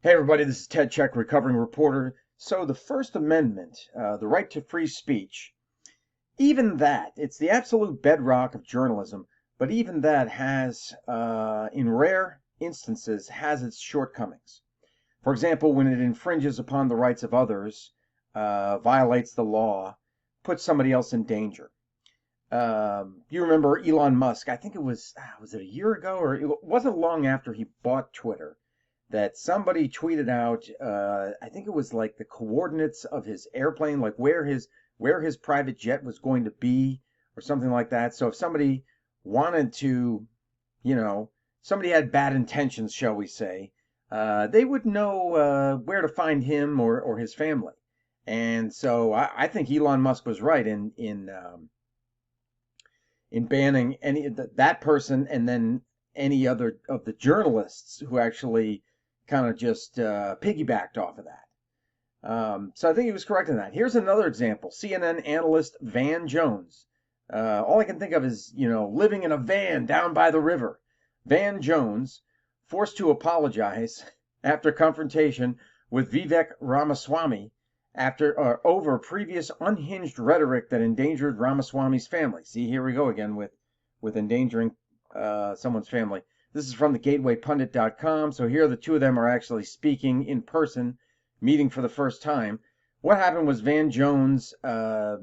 Hey everybody, this is Ted Check, recovering reporter. So the First Amendment, the right to free speech, even that, it's the absolute bedrock of journalism, but even that has, in rare instances, has its shortcomings. For example, when it infringes upon the rights of others, violates the law, puts somebody else in danger. You remember Elon Musk, I think it was it a year ago, or it wasn't long after he bought Twitter, that somebody tweeted out, I think it was like the coordinates of his airplane, like where his private jet was going to be or something like that. So if somebody wanted to, you know, somebody had bad intentions, shall we say, they would know where to find him or his family. And so I think Elon Musk was right in banning that person, and then any other of the journalists who actually kind of just piggybacked off of that. So I think he was correct in that. Here's another example. CNN analyst Van Jones. All I can think of is, living in a van down by the river. Van Jones forced to apologize after confrontation with Vivek Ramaswamy over previous unhinged rhetoric that endangered Ramaswamy's family. See, here we go again with endangering someone's family. This is from the gatewaypundit.com. So here the two of them are actually speaking in person, meeting for the first time. What happened was Van Jones, I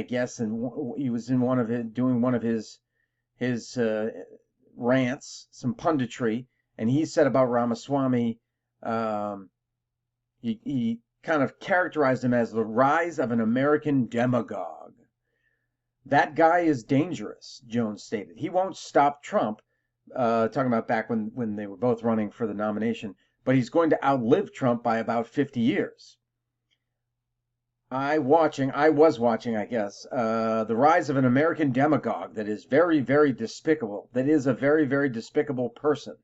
guess, and he was in doing one of his rants, some punditry, and he said about Ramaswamy, he kind of characterized him as the rise of an American demagogue. That guy is dangerous, Jones stated. He won't stop Trump, talking about back when they were both running for the nomination, but he's going to outlive Trump by about 50 years. I was watching, I guess, the rise of an American demagogue that is very, very despicable, that is a very, very despicable person.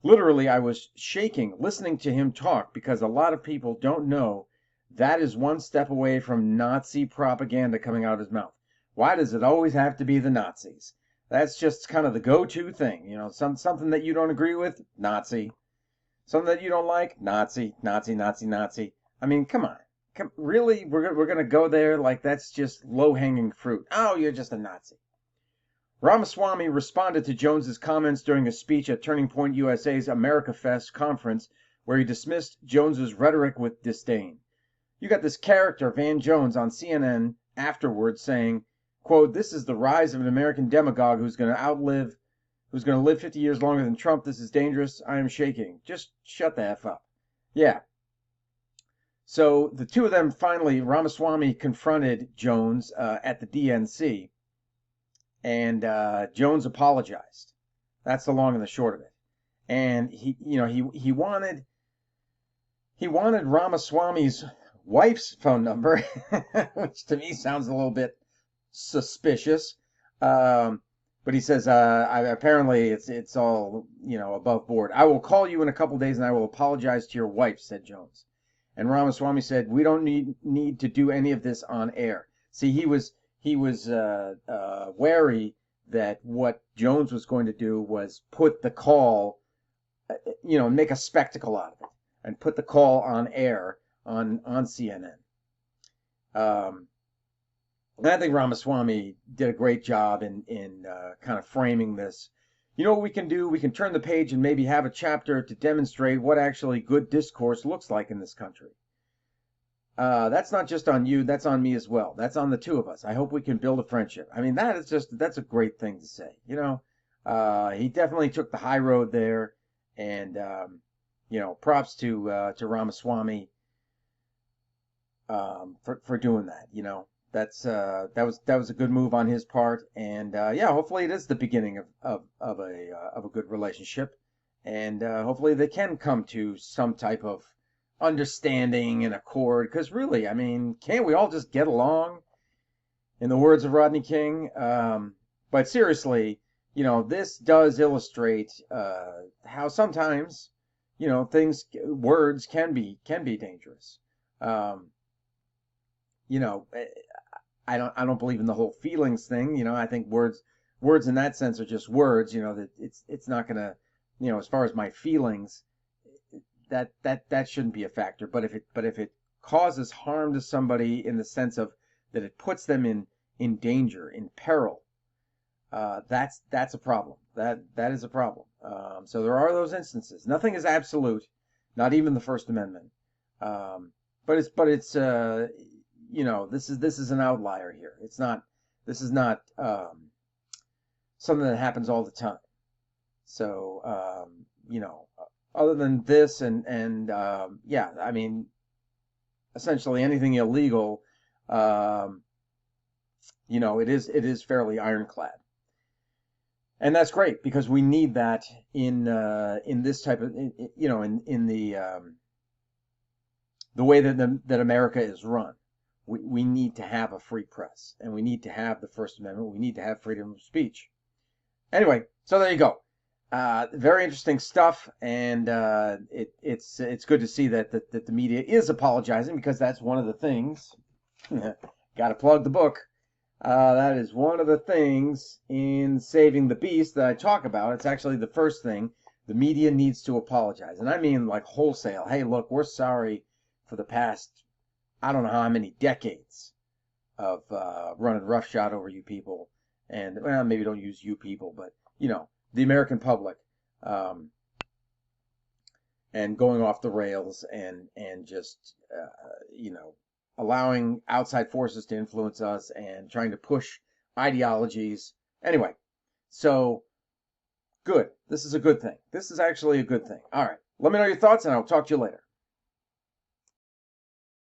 Literally, I was shaking listening to him talk because a lot of people don't know that is one step away from Nazi propaganda coming out of his mouth. Why does it always have to be the Nazis? That's just kind of the go-to thing. Something that you don't agree with, Nazi. Something that you don't like, Nazi, Nazi, Nazi, Nazi. I mean, come on. Really? We're going to go there like that's just low-hanging fruit. Oh, you're just a Nazi. Ramaswamy responded to Jones's comments during a speech at Turning Point USA's America Fest conference, where he dismissed Jones's rhetoric with disdain. You got this character, Van Jones, on CNN afterwards saying, quote, "This is the rise of an American demagogue who's going to live 50 years longer than Trump. This is dangerous. I am shaking." Just shut the F up. Yeah. So the two of them finally, Ramaswamy confronted Jones at the DNC. And Jones apologized. That's the long and the short of it. And he wanted Ramaswamy's wife's phone number, which to me sounds a little bit suspicious. But he says, apparently it's all above board. "I will call you in a couple days and I will apologize to your wife," said Jones. And Ramaswamy said, "We don't need to do any of this on air." See, he was wary that what Jones was going to do was put the call, make a spectacle out of it, and put the call on air on CNN. And I think Ramaswamy did a great job in kind of framing this. You know what we can do? We can turn the page and maybe have a chapter to demonstrate what actually good discourse looks like in this country. That's not just on you, that's on me as well. That's on the two of us. I hope we can build a friendship. I mean, that's a great thing to say. He definitely took the high road there, and props to Ramaswamy for doing that. That was a good move on his part, and hopefully it is the beginning of a good relationship, and hopefully they can come to some type of understanding and accord, because really, I mean, can't we all just get along, in the words of Rodney King? But seriously, this does illustrate how sometimes, words can be dangerous. I don't believe in the whole feelings thing. I think words in that sense are just words. That it's not gonna, as far as my feelings, that shouldn't be a factor. But if it causes harm to somebody in the sense of that it puts them in danger, in peril, that's a problem. That is a problem. So there are those instances. Nothing is absolute, not even the First Amendment. But it's this is an outlier here. It's not. This is not something that happens all the time. So other than this and yeah, I mean, essentially anything illegal, it is fairly ironclad. And that's great because we need that in this type of in the way that America is run. We need to have a free press, and we need to have the First Amendment. We need to have freedom of speech. Anyway, so there you go. Very interesting stuff, and it's good to see that the media is apologizing, because that's one of the things. Got to plug the book. That is one of the things in Saving the Beast that I talk about. It's actually the first thing. The media needs to apologize, and I mean like wholesale. Hey, look, we're sorry for the past, I don't know how many decades of running roughshod over you people, and well, maybe don't use you people, but the American public, and going off the rails and just allowing outside forces to influence us and trying to push ideologies. Anyway, so good. This is a good thing. This is actually a good thing. All right. Let me know your thoughts, and I'll talk to you later.